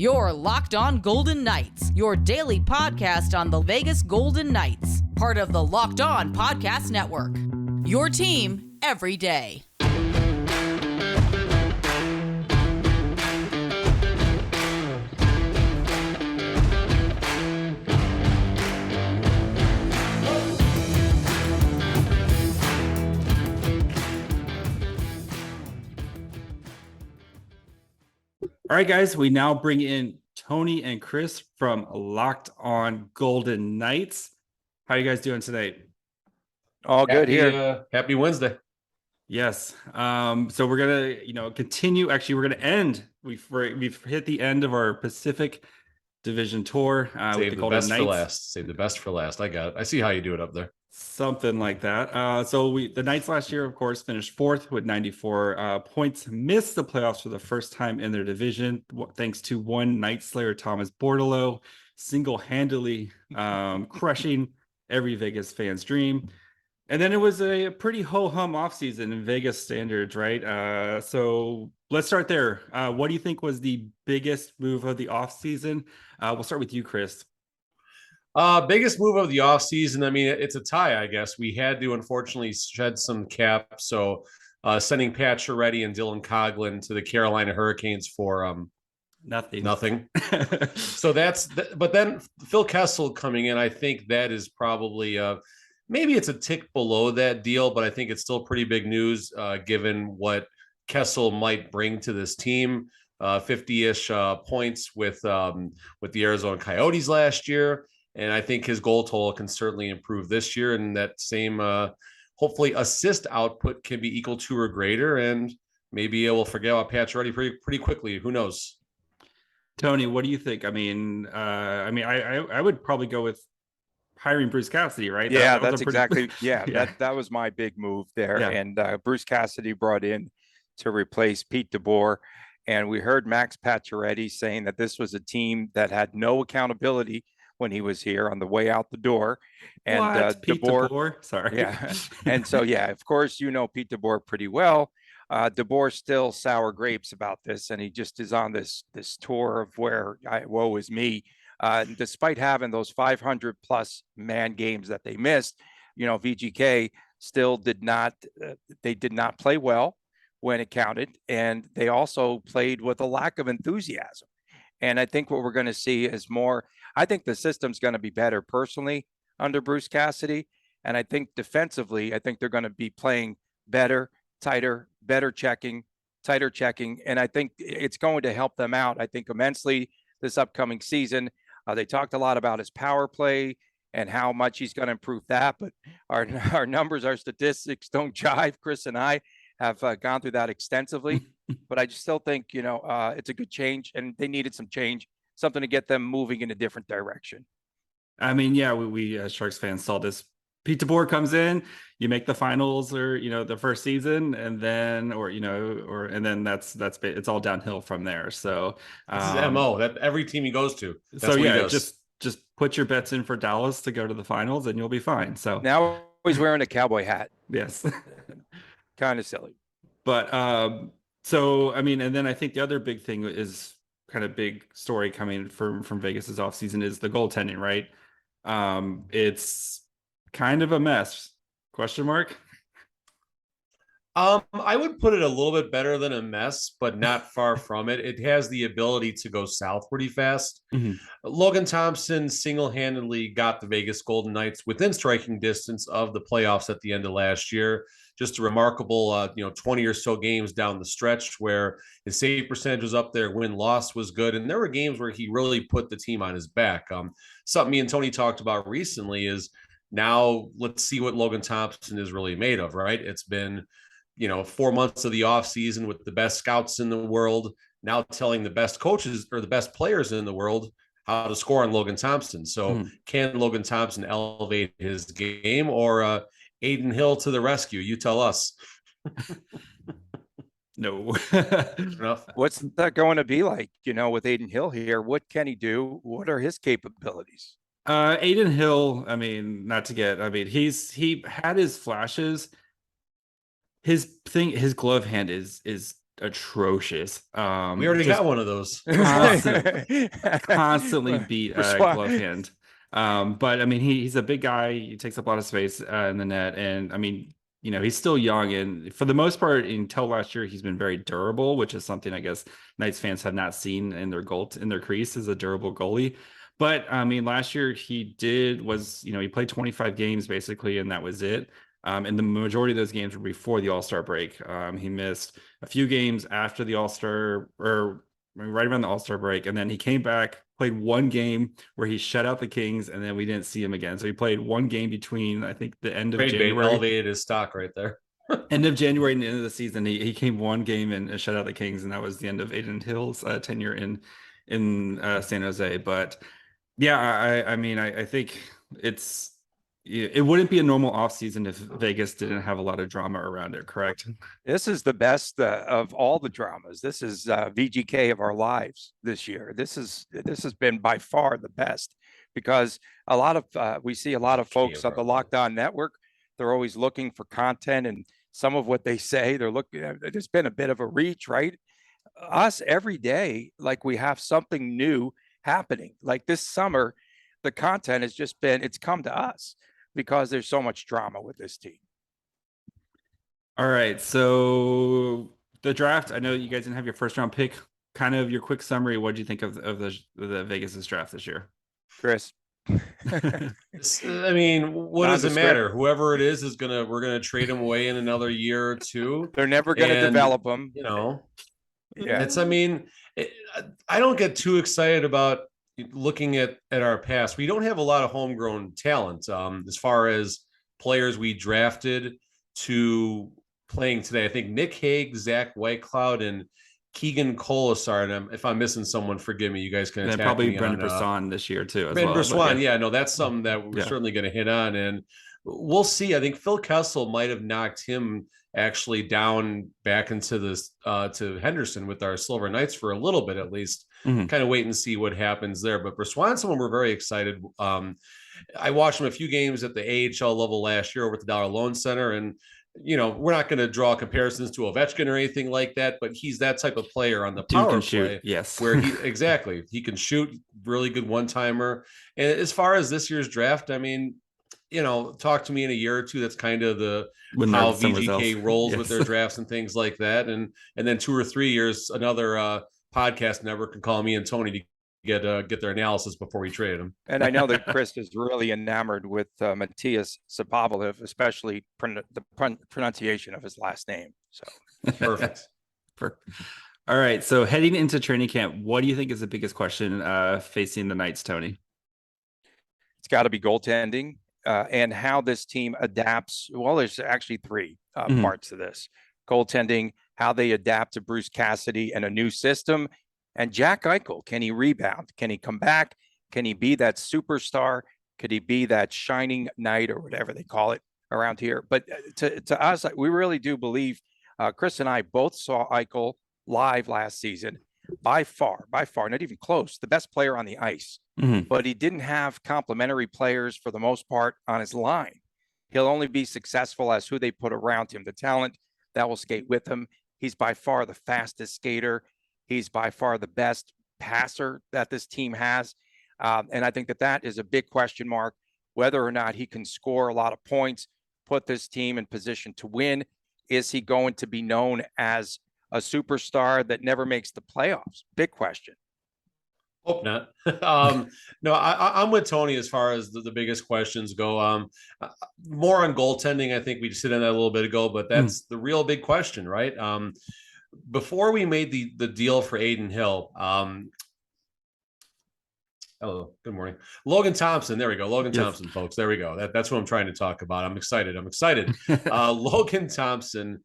Your Locked On Golden Knights, your daily podcast on the Vegas Golden Knights, part of the Locked On Podcast Network. Your team every day. All right, guys, we now bring in Tony and Chris from Locked On Golden Knights. How are you guys doing today? All good here. Happy Wednesday. Yes. So we're gonna, continue. Actually, we're gonna end. We've hit the end of our Pacific Division tour. Save the best for last. Save the best for last. I got it. I see how you do it up there. Something like that. The Knights last year, of course, finished fourth with 94 points, missed the playoffs for the first time in their division, thanks to one Night Slayer, Thomas Bordeleau, single-handedly crushing every Vegas fan's dream. And then it was a pretty ho-hum offseason in Vegas standards, right? So let's start there. What do you think was the biggest move of the offseason? We'll start with you, Chris. Biggest move of the offseason. I mean, it's a tie, I guess. We had to unfortunately shed some cap. So sending Pacioretty and Dylan Coghlan to the Carolina Hurricanes for nothing. So but then Phil Kessel coming in, I think that is probably maybe it's a tick below that deal, but I think it's still pretty big news given what Kessel might bring to this team. 50-ish points with the Arizona Coyotes last year. And I think his goal total can certainly improve this year. And that same, hopefully, assist output can be equal to or greater. And maybe we'll forget about Pacioretty pretty quickly. Who knows? Tony, what do you think? I would probably go with hiring Bruce Cassidy, right? That was my big move there. Yeah. And Bruce Cassidy brought in to replace Pete DeBoer. And we heard Max Pacioretty saying that this was a team that had no accountability when he was here on the way out the door. And DeBoer? Sorry. Yeah. And so, of course, Pete DeBoer pretty well. DeBoer's still sour grapes about this, and he just is on this tour of where woe is me. Despite having those 500 plus man games that they missed, VGK still did not play well when it counted, and they also played with a lack of enthusiasm. And I think what we're going to see is more. I think the system's going to be better personally under Bruce Cassidy. And I think defensively, they're going to be playing better, tighter, tighter checking. And I think it's going to help them out, I think, immensely this upcoming season. They talked a lot about his power play and how much he's going to improve that. But our numbers, our statistics don't jive. Chris and I have gone through that extensively. But I just still think, it's a good change, and they needed some change. Something to get them moving in a different direction. I mean, we as Sharks fans saw this. Pete DeBoer comes in, you make the finals or the first season, and then that's it's all downhill from there. So this is MO that every team he goes to. Just put your bets in for Dallas to go to the finals, and you'll be fine. So now he's wearing a cowboy hat. Yes, kind of silly, but and then I think the other big thing is kind of big story coming from Vegas's offseason is the goaltending, right? It's kind of a mess. Question mark? I would put it a little bit better than a mess, but not far from it. It has the ability to go south pretty fast. Mm-hmm. Logan Thompson single-handedly got the Vegas Golden Knights within striking distance of the playoffs at the end of last year. Just a remarkable, 20 or so games down the stretch where his save percentage was up there, win-loss was good, and there were games where he really put the team on his back. Something me and Tony talked about recently is now let's see what Logan Thompson is really made of, right? It's been 4 months of the offseason with the best scouts in the world, now telling the best coaches or the best players in the world how to score on Logan Thompson. So can Logan Thompson elevate his game, or Adin Hill to the rescue? You tell us. No. What's that going to be like, with Adin Hill here? What can he do? What are his capabilities? Adin Hill, he had his flashes. His glove hand is atrocious. We already got one of those. Constantly beat glove hand. But I mean, he's a big guy. He takes up a lot of space in the net, and I mean, he's still young, and for the most part, until last year, he's been very durable, which is something I guess Knights fans have not seen in their crease as a durable goalie. But I mean, last year he played 25 games basically, and that was it. And the majority of those games were before the All-Star break. He missed a few games after the All-Star, or right around the All-Star break, and then he came back, played one game where he shut out the Kings, and then we didn't see him again. So he played one game between, I think, the end of January. Elevated his stock right there. End of January and the end of the season, he came one game and shut out the Kings, and that was the end of Adin Hill's tenure in San Jose. But yeah, I mean, I think it wouldn't be a normal offseason if Vegas didn't have a lot of drama around it, correct? This is the best of all the dramas. This is VGK of our lives this year. This has been by far the best, because we see a lot of folks on the Locked On Network. They're always looking for content, and some of what they say, there's been a bit of a reach, right? Us every day, like we have something new happening. Like this summer, the content has just it's come to us because there's so much drama with this team. All right, so the draft, I know you guys didn't have your first round pick. Kind of your quick summary, what do you think of the Vegas' draft this year? Chris? I mean, what does it matter? Whoever it is we're gonna trade him away in another year or two. They're never gonna develop them. Yeah. I don't get too excited about looking at our past. We don't have a lot of homegrown talent as far as players we drafted to playing today. I think Nick Hague, Zach Whitecloud, and Keegan Colasar. And if I'm missing someone, forgive me. You guys can attack probably me Brendan Brisson this year too. Brendan Brisson, that's something that we're certainly going to hit on, and we'll see. I think Phil Kessel might have knocked him actually down back into this to Henderson with our Silver Knights for a little bit at least. Mm-hmm. Kind of wait and see what happens there. But Brisson, someone we're very excited. I watched him a few games at the AHL level last year over at the Dollar Loan Center, and we're not going to draw comparisons to Ovechkin or anything like that, but he's that type of player on the power play. Yes. Where he can shoot, really good one-timer. And as far as this year's draft, I mean, talk to me in a year or two. That's kind of how VGK rolls with their drafts and things like that. And then 2 or 3 years, another podcast network can call me and Tony to get their analysis before we trade them. And I know that Chris is really enamored with Matthias Sapovalev, especially the pronunciation of his last name. So perfect. All right. So heading into training camp, what do you think is the biggest question facing the Knights, Tony? It's got to be goaltending and how this team adapts. Well, there's actually 3 parts to this: goaltending, how they adapt to Bruce Cassidy and a new system. And Jack Eichel, can he rebound? Can he come back? Can he be that superstar? Could he be that shining knight or whatever they call it around here? But to us, we really do believe, Chris and I both saw Eichel live last season, by far, not even close, the best player on the ice. Mm-hmm. But he didn't have complementary players for the most part on his line. He'll only be successful as who they put around him, the talent that will skate with him. He's by far the fastest skater. He's by far the best passer that this team has. And I think that is a big question mark, whether or not he can score a lot of points, put this team in position to win. Is he going to be known as a superstar that never makes the playoffs? Big question. Hope not. No, I'm with Tony as far as the biggest questions go. More on goaltending. I think we just hit on that a little bit ago, but that's the real big question, right? Before we made the deal for Adin Hill, hello, good morning. Logan Thompson. There we go. Logan Thompson, folks. There we go. That's what I'm trying to talk about. I'm excited. Logan Thompson,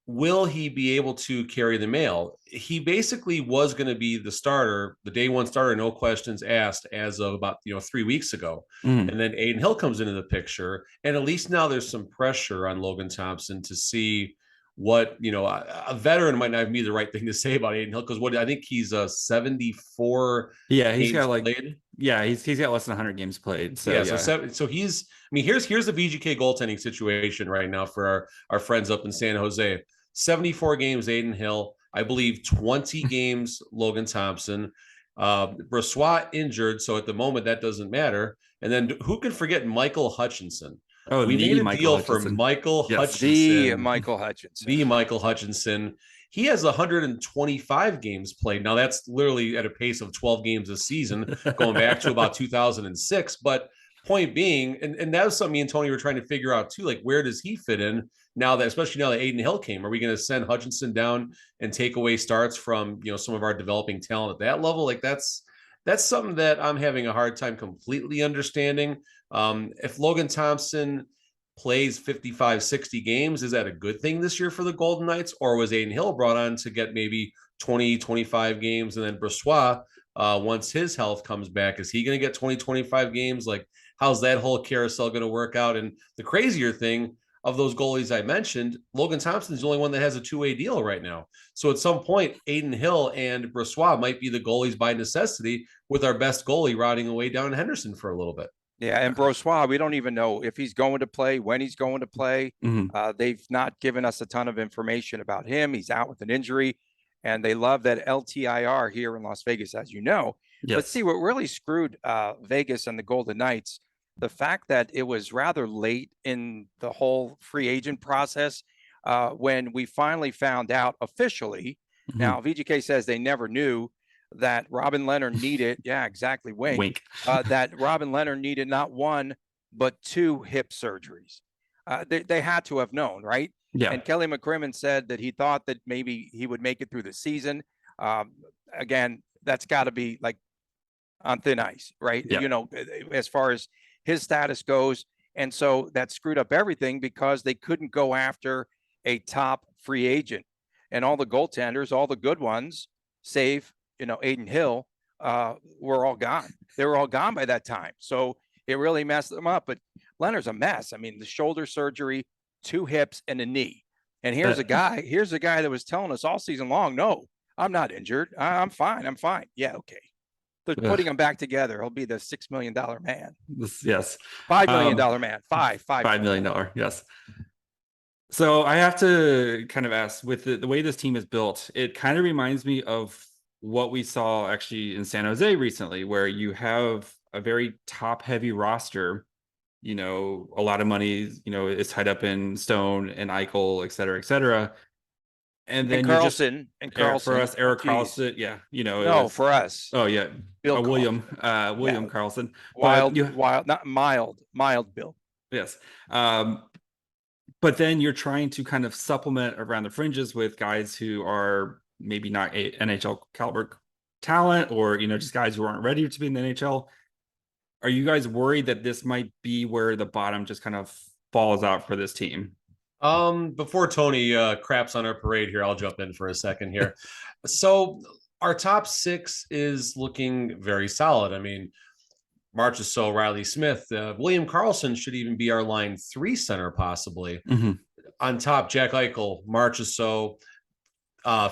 will he be able to carry the mail? He basically was going to be the starter, the day one starter, no questions asked, as of about 3 weeks ago. And then Adin Hill comes into the picture, and at least now there's some pressure on Logan Thompson to see what, a veteran might not be the right thing to say about Adin Hill, because I think he's 74. Yeah, he's got played. He's got less than 100 games played. So so he's, here's the VGK goaltending situation right now for our friends up in San Jose. 74 games, Adin Hill. I believe 20 games, Logan Thompson. Brossoit injured, so at the moment that doesn't matter. And then who could forget Michael Hutchinson? Oh, We made a Michael deal Hutchinson. for Michael Yes. Hutchinson. The Michael Hutchinson. The Michael Hutchinson. He has 125 games played. Now that's literally at a pace of 12 games a season, going back to about 2006. But point being, and that was something me and Tony were trying to figure out too, like where does he fit in now that, especially now that Adin Hill came? Are we going to send Hutchinson down and take away starts from, some of our developing talent at that level? Like that's something that I'm having a hard time completely understanding. If Logan Thompson plays 55, 60 games, is that a good thing this year for the Golden Knights? Or was Adin Hill brought on to get maybe 20, 25 games? And then Brossoit, once his health comes back, is he going to get 20, 25 games? Like, how's that whole carousel going to work out? And the crazier thing of those goalies I mentioned, Logan Thompson is the only one that has a two-way deal right now. So at some point, Adin Hill and Brossoit might be the goalies by necessity, with our best goalie rotting away down in Henderson for a little bit. Yeah, and Brossoit, we don't even know if he's going to play, when he's going to play. They've not given us a ton of information about him. He's out with an injury, and they love that LTIR here in Las Vegas, as you know. Yes. But see, what really screwed Vegas and the Golden Knights, the fact that it was rather late in the whole free agent process when we finally found out officially. Now, VGK says they never knew that Robin Leonard needed, yeah, exactly, wink. That Robin Leonard needed not one, but 2 hip surgeries. They had to have known, right? Yeah. And Kelly McCrimmon said that he thought that maybe he would make it through the season. Again, that's got to be like on thin ice, right? Yeah. As far as his status goes. And so that screwed up everything because they couldn't go after a top free agent. And all the goaltenders, all the good ones, save Adin Hill, were all gone. They were all gone by that time. So it really messed them up. But Leonard's a mess. I mean, the shoulder surgery, 2 hips, and a knee. And here's a guy that was telling us all season long, no, I'm not injured. I'm fine. Yeah, okay. They're putting him back together. He'll be the $6 million man. Yes. $5 million man. $5 million. Yes. So I have to kind of ask, with the way this team is built, it kind of reminds me of what we saw actually in San Jose recently, where you have a very top heavy roster, a lot of money, is tied up in Stone and Eichel, et cetera, et cetera. And then Carlson, for us, Eric Carlson. Yeah. For us. Oh yeah. William Carlson. Mild Bill. Yes. But then you're trying to kind of supplement around the fringes with guys who are maybe not NHL caliber talent, or just guys who aren't ready to be in the NHL. Are you guys worried that this might be where the bottom just kind of falls out for this team? Before Tony craps on our parade here, I'll jump in for a second here. So our top 6 is looking very solid. I mean, Marchessault, Riley Smith, William Karlsson should even be our line 3 center possibly. On top, Jack Eichel, Marchessault,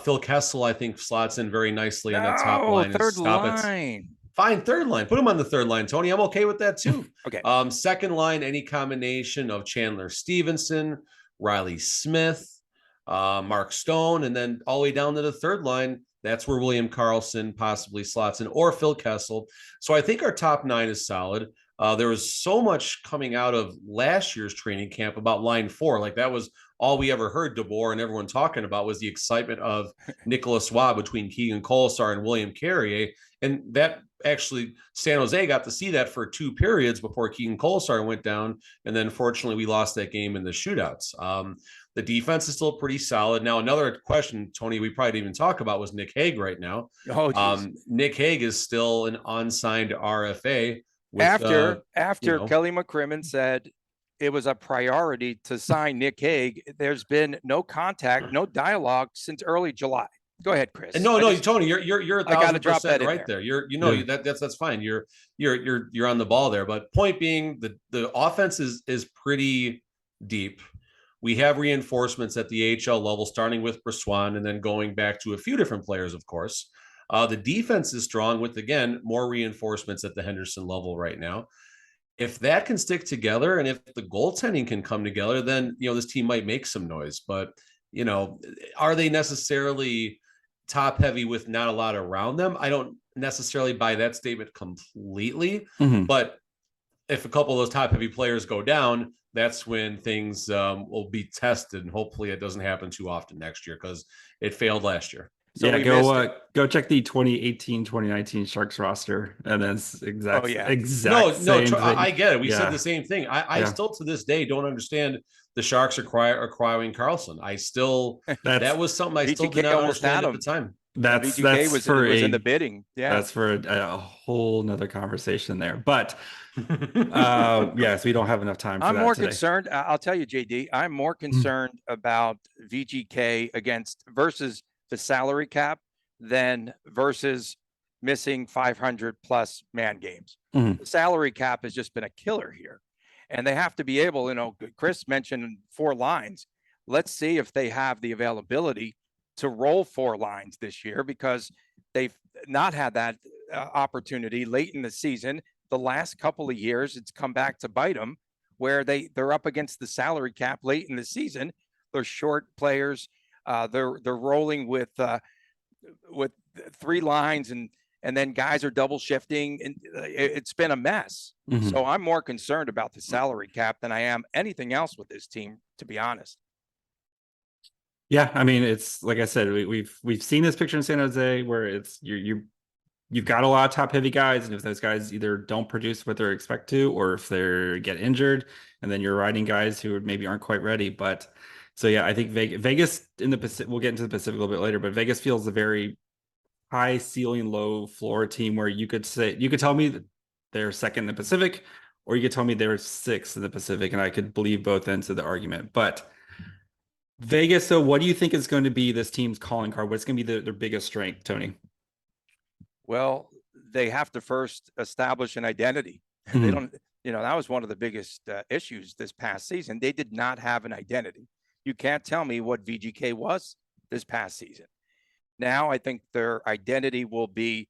Phil Kessel, I think, slots in very nicely on that top line. Third line. Fine, third line. Put him on the third line, Tony. I'm okay with that too. Okay. Second line, any combination of Chandler Stevenson, Riley Smith, Mark Stone, and then all the way down to the third line. That's where William Karlsson possibly slots in, or Phil Kessel. So I think our top 9 is solid. There was so much coming out of last year's training camp about line 4. Like, that was all we ever heard DeBoer and everyone talking about, was the excitement of Nicholas Waugh between Keegan Kolesar and William Carrier. And that actually, San Jose got to see that for 2 periods before Keegan Kolesar went down. And then fortunately we lost that game in the shootouts. The defense is still pretty solid. Now, another question, Tony, we probably didn't even talk about was Nick Hague right now. Nick Hague is still an unsigned RFA. After Kelly McCrimmon said it was a priority to sign Nick Hague, there's been no contact, no dialogue since early July. Go ahead, Chris. And Tony, you're 1,000% right there. That's fine. You're on the ball there. But point being, the offense is pretty deep. We have reinforcements at the AHL level, starting with Brossoit and then going back to a few different players, of course. The defense is strong with, again, more reinforcements at the Henderson level right now. If that can stick together and if the goaltending can come together, then, this team might make some noise. But you know, are they necessarily top heavy with not a lot around them? I don't necessarily buy that statement completely, but if a couple of those top heavy players go down, that's when things will be tested, and hopefully it doesn't happen too often next year because it failed last year. So yeah, go check the 2018-2019 Sharks roster, and then exact no, same thing. I get it. We said the same thing. I still to this day don't understand the Sharks acquiring Carlson. That was something I still did not understand at the time. That's was in the bidding. Yeah, that's for a whole nother conversation there. But yes, we don't have enough time for I'm that more today. concerned. I'll tell you, JD, I'm more concerned about VGK versus the salary cap than versus missing 500 plus man games. The salary cap has just been a killer here, and they have to be able, Chris mentioned 4 lines. Let's see if they have the availability to roll 4 lines this year, because they've not had that opportunity late in the season. The last couple of years, it's come back to bite them, where they're up against the salary cap late in the season. They're short players. They're rolling with 3 lines, and then guys are double shifting, and it's been a mess. So I'm more concerned about the salary cap than I am anything else with this team, to be honest. Yeah, I mean, it's like I said, we've seen this picture in San Jose where it's you've got a lot of top heavy guys, and if those guys either don't produce what they're expected to, or if they get injured, and then you're riding guys who maybe aren't quite ready. But so yeah, I think Vegas in the Pacific, we'll get into the Pacific a little bit later, but Vegas feels a very high ceiling, low floor team where you could tell me that they're second in the Pacific, or you could tell me they're 6th in the Pacific, and I could believe both ends of the argument. But Vegas, so what do you think is going to be this team's calling card? What's going to be their biggest strength, Tony? Well, they have to first establish an identity. They don't, that was one of the biggest issues this past season. They did not have an identity. You can't tell me what VGK was this past season. Now I think their identity will be,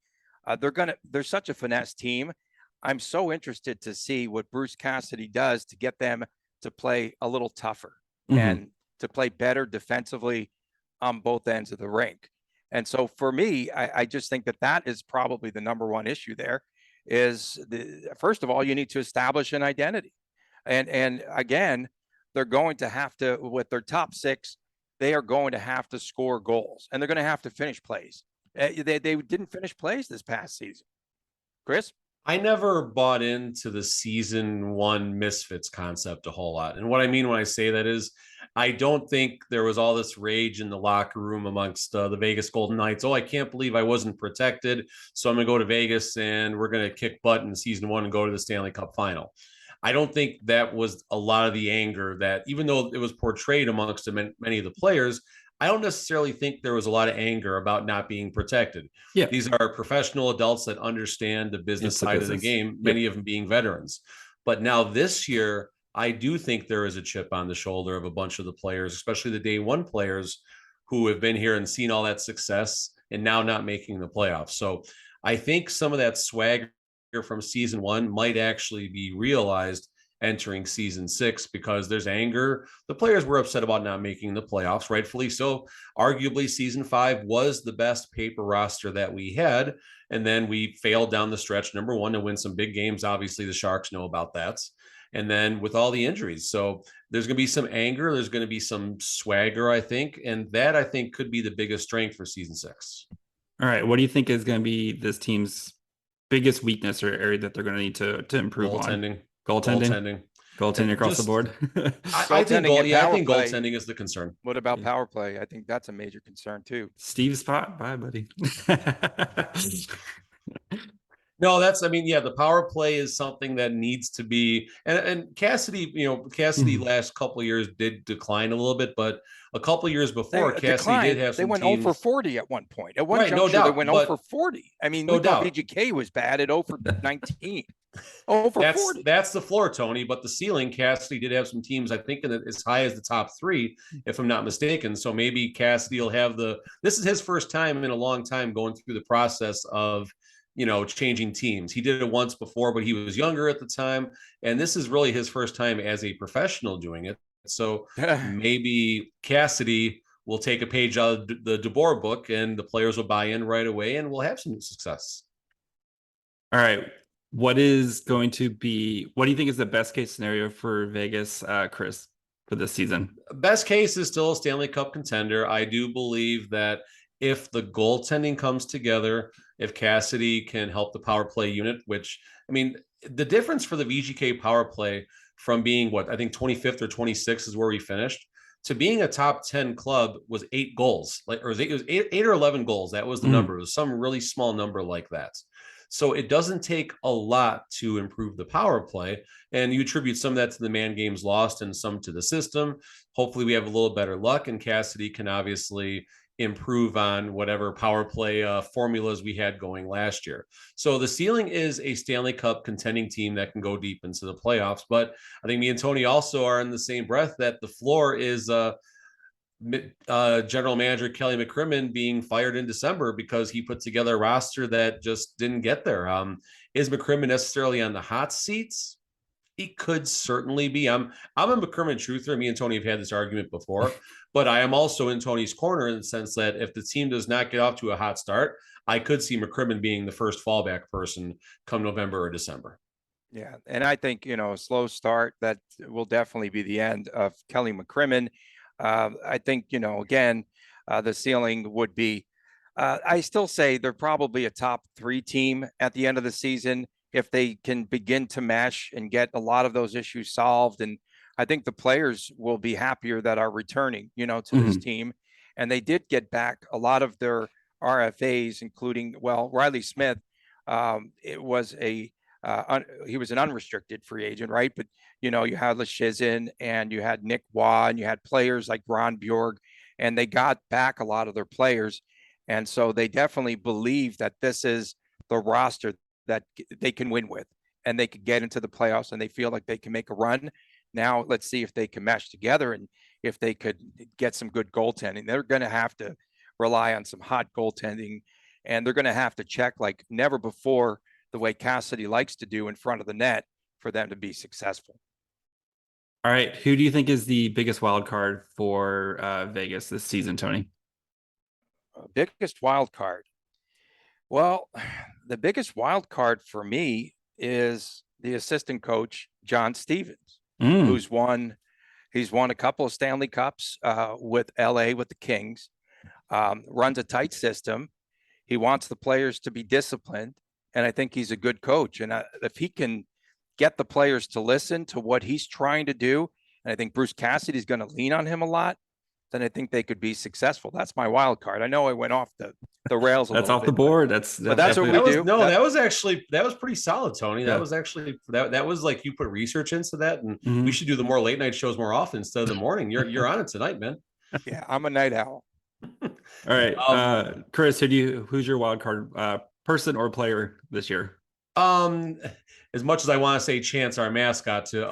they're such a finesse team. I'm so interested to see what Bruce Cassidy does to get them to play a little tougher and to play better defensively on both ends of the rink. And so for me, I just think that is probably the number one issue there is first of all, you need to establish an identity. And again, they're going to have to, with their top 6, they are going to have to score goals, and they're going to have to finish plays. They didn't finish plays this past season. Chris? I never bought into the season 1 misfits concept a whole lot. And what I mean when I say that is I don't think there was all this rage in the locker room amongst the Vegas Golden Knights. Oh, I can't believe I wasn't protected, so I'm going to go to Vegas and we're going to kick butt in season 1 and go to the Stanley Cup final. I don't think that was a lot of the anger that, even though it was portrayed amongst many of the players, I don't necessarily think there was a lot of anger about not being protected. Yeah. These are professional adults that understand the business side of the game, many of them being veterans. But now this year, I do think there is a chip on the shoulder of a bunch of the players, especially the day 1 players who have been here and seen all that success and now not making the playoffs. So I think some of that swagger from season 1 might actually be realized entering season 6, because there's anger. The players were upset about not making the playoffs, rightfully so. Arguably, season 5 was the best paper roster that we had, and then we failed down the stretch, number 1, to win some big games. Obviously, the Sharks know about that. And then with all the injuries. So there's going to be some anger. There's going to be some swagger, I think. And that, I think, could be the biggest strength for season 6. All right. What do you think is going to be this team's biggest weakness or area that they're going to need to improve on? Goaltending across the board. I think goaltending is the concern. What about power play? I think that's a major concern too. Steve's spot. Bye, buddy. No, the power play is something that needs to be, and Cassidy, last couple of years did decline a little bit, but a couple of years before, Cassidy did have some teams. They went 0 for 40 at one point. At one juncture, no doubt, they went 0 for 40. I mean, no doubt. VGK was bad at 0 for 19. 0 for 40. That's the floor, Tony, but the ceiling, Cassidy did have some teams, I think, as high as the top 3, if I'm not mistaken. So maybe Cassidy will have this is his first time in a long time going through the process of, changing teams. He did it once before, but he was younger at the time. And this is really his first time as a professional doing it. So maybe Cassidy we'll take a page out of the DeBoer book, and the players will buy in right away, and we'll have some success. All right. What do you think is the best case scenario for Vegas, Chris, for this season? Best case is still a Stanley Cup contender. I do believe that if the goaltending comes together, if Cassidy can help the power play unit, which, I mean, the difference for the VGK power play from being I think 25th or 26th is where we finished, to being a top 10 club was 8 goals. It was 8 or 11 goals. That was the number. It was some really small number like that. So it doesn't take a lot to improve the power play. And you attribute some of that to the man games lost and some to the system. Hopefully we have a little better luck, and Cassidy can obviously improve on whatever power play formulas we had going last year. So the ceiling is a Stanley Cup contending team that can go deep into the playoffs. But I think me and Tony also are in the same breath that the floor is general manager Kelly McCrimmon being fired in December because he put together a roster that just didn't get there. Is McCrimmon necessarily on the hot seats? He could certainly be. I'm a McCrimmon truther. Me and Tony have had this argument before, but I am also in Tony's corner in the sense that if the team does not get off to a hot start, I could see McCrimmon being the first fallback person come November or December. Yeah, and I think, a slow start, that will definitely be the end of Kelly McCrimmon. I think, again, the ceiling would be, I still say they're probably a top 3 team at the end of the season if they can begin to mesh and get a lot of those issues solved. And I think the players will be happier that are returning, to this team. And they did get back a lot of their RFAs, including, Riley Smith. He was an unrestricted free agent, right? But, you had Leschyshyn and you had Nick Waugh and you had players like Ron Bjorg, and they got back a lot of their players. And so they definitely believe that this is the roster that they can win with, and they could get into the playoffs, and they feel like they can make a run. Now let's see if they can mesh together and if they could get some good goaltending. They're going to have to rely on some hot goaltending, and they're going to have to check like never before the way Cassidy likes to do in front of the net for them to be successful. All right. Who do you think is the biggest wild card for Vegas this season, Tony? Biggest wild card. Well, the biggest wild card for me is the assistant coach, John Stevens, he's won a couple of Stanley Cups with LA with the Kings, runs a tight system. He wants the players to be disciplined, and I think he's a good coach. And if he can get the players to listen to what he's trying to do, and I think Bruce Cassidy is going to lean on him a lot, then I think they could be successful. That's my wild card. I know I went off the rails a that's little off bit, the board. That's what we do. No, that was pretty solid, Tony. That was actually that was like you put research into that, and we should do the more late night shows more often instead of the morning. You're on it tonight, man. Yeah, I'm a night owl. All right, Chris, who's your wild card person or player this year? As much as I want to say Chance, our mascot, to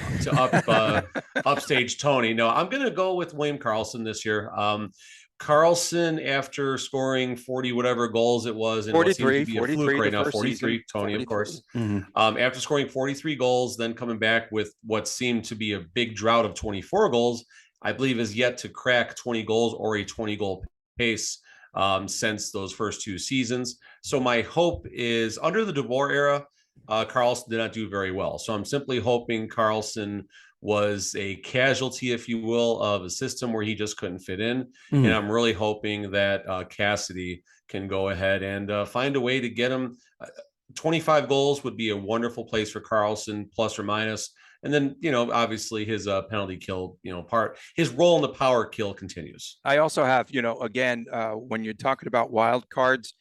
upstage Tony, no, I'm going to go with William Karlsson this year. Karlsson, after scoring 40 whatever goals it was, and 43 right now, 43, season. Tony, 43. of course. After scoring 43 goals, then coming back with what seemed to be a big drought of 24 goals, I believe is yet to crack 20 goals or a 20-goal pace since those first 2 seasons. So my hope is, under the DeBoer era, Karlsson did not do very well. So I'm simply hoping Karlsson was a casualty, if you will, of a system where he just couldn't fit in. And I'm really hoping that Cassidy can go ahead and find a way to get him. 25 goals would be a wonderful place for Karlsson, plus or minus. And then, obviously his penalty kill, his role in the power kill continues. I also have, again, when you're talking about wild cards,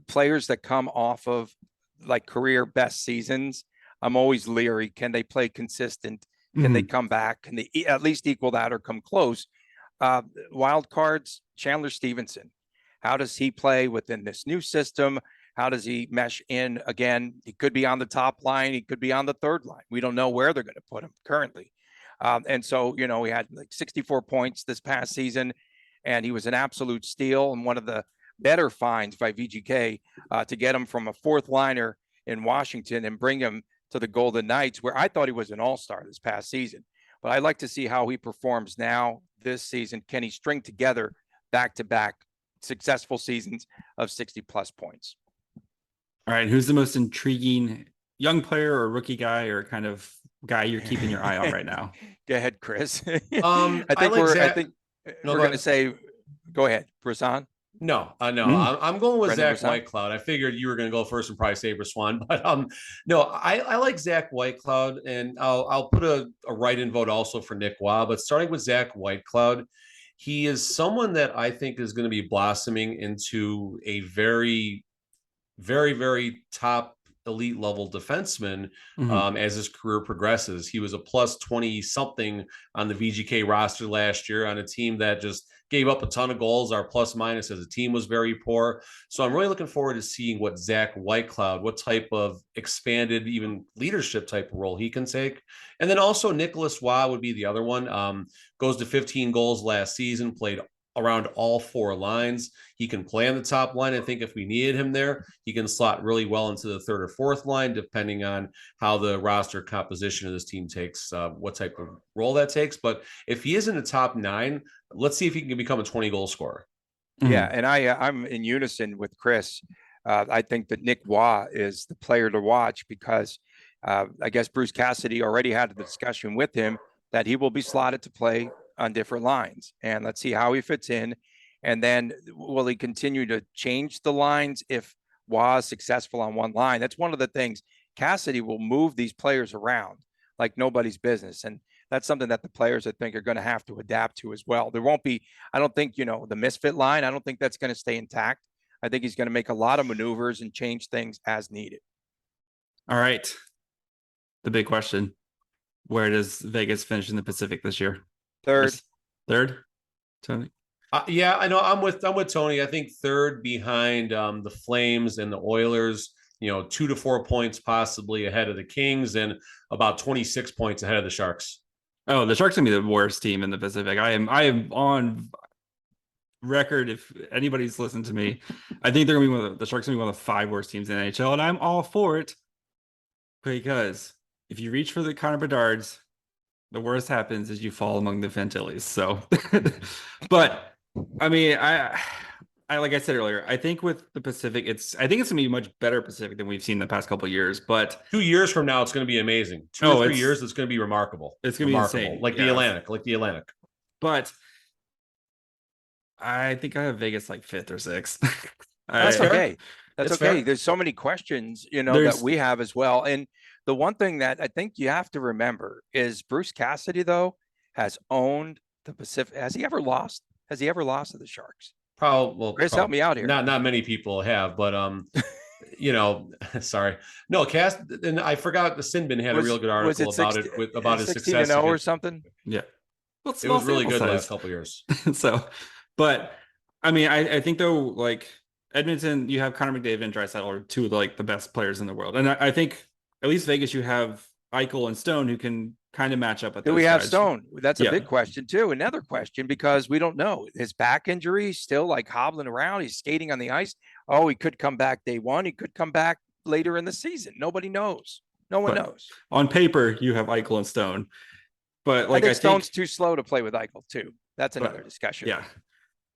players that come off of like career best seasons, I'm always leery. Can they play consistent? Can they come back? Can they at least equal that or come close? Wild cards, Chandler Stevenson. How does he play within this new system? How does he mesh in? Again, he could be on the top line. He could be on the third line. We don't know where they're going to put him currently. And so, he had like 64 points this past season, and he was an absolute steal and one of the better finds by VGK to get him from a 4th liner in Washington and bring him to the Golden Knights, where I thought he was an all-star this past season. But I'd like to see how he performs now this season. Can he string together back-to-back successful seasons of 60+ points. All right, who's the most intriguing young player or rookie guy or kind of guy you're keeping your eye on right now? Go ahead, Chris. I think we're going to say, go ahead, Brusan. No. I'm going with Brendan Zach Whitecloud. I figured you were going to go first and probably say Swan, but no, I like Zach Whitecloud, and I'll put a write-in vote also for Nick Waugh. But starting with Zach Whitecloud, he is someone that I think is going to be blossoming into a very, very, very top elite level defenseman as his career progresses. He was a plus 20 something on the VGK roster last year on a team that just gave up a ton of goals. Our plus minus as a team was very poor. So I'm really looking forward to seeing what Zach Whitecloud, what type of expanded, even leadership type of role he can take. And then also Nicholas Waugh would be the other one. Goes to 15 goals last season, played around all four lines. He can play on the top line. I think if we needed him there, he can slot really well into the third or fourth line, depending on how the roster composition of this team takes, what type of role that takes. But if he is in the top 9, let's see if he can become a 20-goal scorer. Yeah, and I'm in unison with Chris. I think that Nick Waugh is the player to watch because I guess Bruce Cassidy already had the discussion with him that he will be slotted to play on different lines, and let's see how he fits in. And then will he continue to change the lines if Waugh is successful on one line? That's one of the things. Cassidy will move these players around like nobody's business, and that's something that the players, I think, are going to have to adapt to as well. There won't be, I don't think, the misfit line, I don't think that's going to stay intact. I think he's going to make a lot of maneuvers and change things as needed. All right, the big question: where does Vegas finish in the Pacific this year? Third, Tony. Yeah, I know. I'm with Tony. I think third behind the Flames and the Oilers. 2 to 4 points possibly ahead of the Kings, and about 26 points ahead of the Sharks. Oh, the Sharks are gonna be the worst team in the Pacific. I am on record. If anybody's listened to me, I think they're gonna be the Sharks are gonna be one of the 5 worst teams in the NHL, and I'm all for it because if you reach for the Connor Bedards, the worst happens is you fall among the Fantillis. So, but I mean, I like I said earlier, I think with the Pacific, I think it's gonna be a much better Pacific than we've seen the past couple of years. But 2 years from now, it's going to be amazing. 2 or 3 years, it's going to be remarkable. It's going to be insane, like the Atlantic. But I think I have Vegas like 5th or 6th. That's okay. That's okay. Fair. There's so many questions, that we have as well. And the one thing that I think you have to remember is Bruce Cassidy, though, has owned the Pacific. Has he ever lost? Has he ever lost to the Sharks? Probably. Chris, help me out here. Not many people have, but sorry. No, and I forgot the Sinbin had a real good article about his success. 16-0 or something. Yeah. It was really good the last couple of years. So, but I mean, I think though, like Edmonton, you have Connor McDavid and Draisaitl are 2 of the best players in the world. And I think at least Vegas, you have Eichel and Stone who can kind of match up with those. Do we have guys. Stone? That's a big question too. Another question, because we don't know. His back injury still hobbling around. He's skating on the ice. Oh, he could come back day 1. He could come back later in the season. Nobody knows. No one knows. On paper, you have Eichel and Stone. But I think Stone's too slow to play with Eichel too. That's another discussion. Yeah.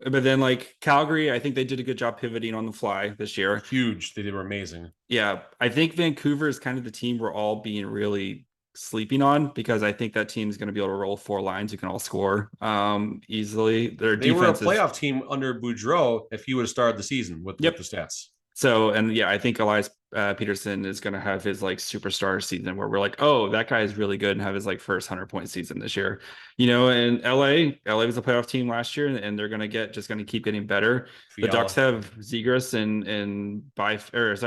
But then Calgary, I think they did a good job pivoting on the fly this year. Huge. They were amazing. Yeah. I think Vancouver is kind of the team we're all being really sleeping on, because I think that team is going to be able to roll 4 lines who can all score easily. They were a playoff team under Boudreau if he would have started the season with the stats. So, and yeah, I think Elias Peterson is going to have his superstar season where we're like, oh, that guy is really good, and have his first 100-point season this year. And LA was a playoff team last year, and they're going to keep getting better. The Ducks have Zegras and Zegras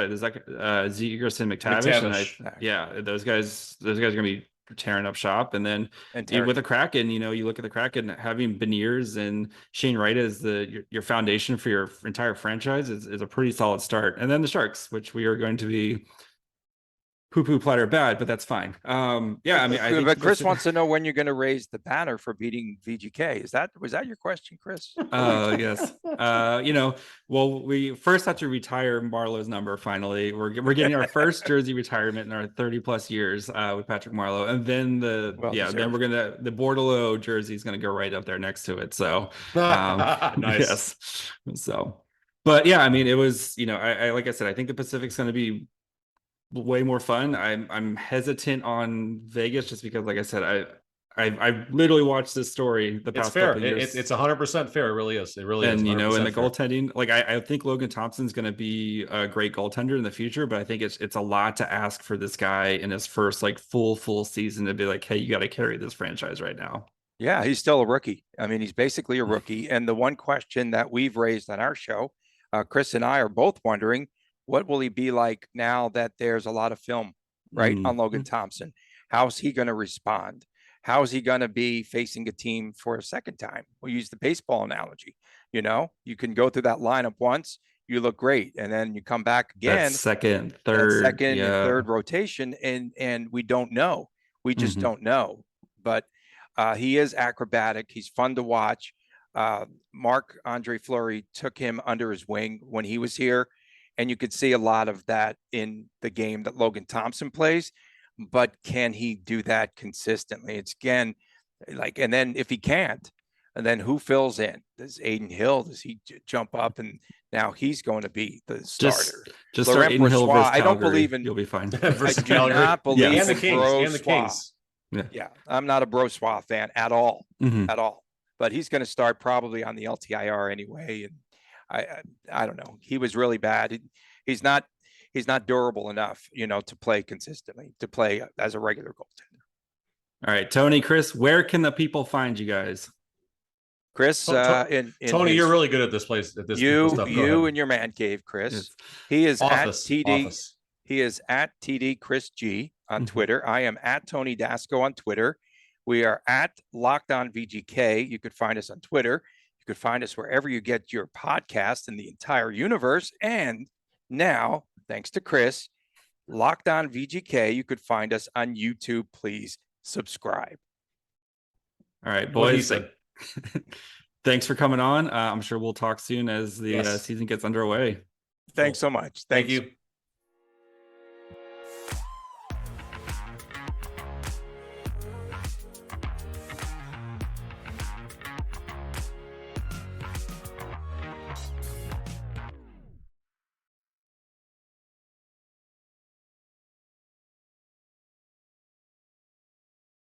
and McTavish. And those guys are going to be tearing up shop. And then with the Kraken, you look at the Kraken, having Beniers and Shane Wright as your foundation for your entire franchise is a pretty solid start. And then the Sharks, which we are going to be poo platter bad, but that's fine. Yeah, I mean, I think but Chris wants to know when you're going to raise the banner for beating VGK. Was that your question, Chris? Yes. Well, we first have to retire Marlowe's number. Finally, we're getting our first jersey retirement in our 30+ years with Patrick Marlowe, and then then the Bordelot jersey is gonna go right up there next to it. So, Nice. yes. So, but yeah, I mean, it was, I like I said, I think the Pacific's gonna be way more fun. I'm hesitant on Vegas just because, like I said, I literally watched this story the past couple of years. It's 100% fair. It really is. It really is. And in the fair. goaltending, like I think Logan Thompson's going to be a great goaltender in the future, but I think it's a lot to ask for this guy in his first like full season to be like, hey, you got to carry this franchise right now. Yeah, he's still a rookie. I mean, he's basically a rookie. And the one question that we've raised on our show, Chris and I are both wondering, what will he be like now that there's a lot of film, right, on Logan Thompson? How's he going to respond? How is he going to be facing a team for a second time? We'll use the baseball analogy. You can go through that lineup once, you look great, and then you come back again, that second, third rotation, and we don't know. We just don't know. But he is acrobatic. He's fun to watch. Marc-Andre Fleury took him under his wing when he was here, and you could see a lot of that in the game that Logan Thompson plays. But can he do that consistently? It's again, and then if he can't, and then who fills in? Does Adin Hill? Does he jump up and now he's going to be the starter? Just start Adin Hill versus Calgary. I don't believe in. You'll be fine. I do not believe and the Kings. Yeah, I'm not a Brossois fan at all, But he's going to start probably on the LTIR anyway, and I don't know. He was really bad. He's not durable enough, to play consistently, to play as a regular goaltender. All right, Tony, Chris, where can the people find you guys? Chris, Tony, you're really good at this place. At this stuff. You and your man cave, Chris. Yes. He is Office. at TD. He is at TD Chris G on Twitter. I am at Tony Dasco on Twitter. We are at Locked On VGK. You could find us on Twitter. You could find us wherever you get your podcast in the entire universe. And now, thanks to Chris, Locked On VGK, you could find us on YouTube. Please subscribe. All right, boys. Thanks for coming on. I'm sure we'll talk soon as the season gets underway. Thanks so much. Thank you.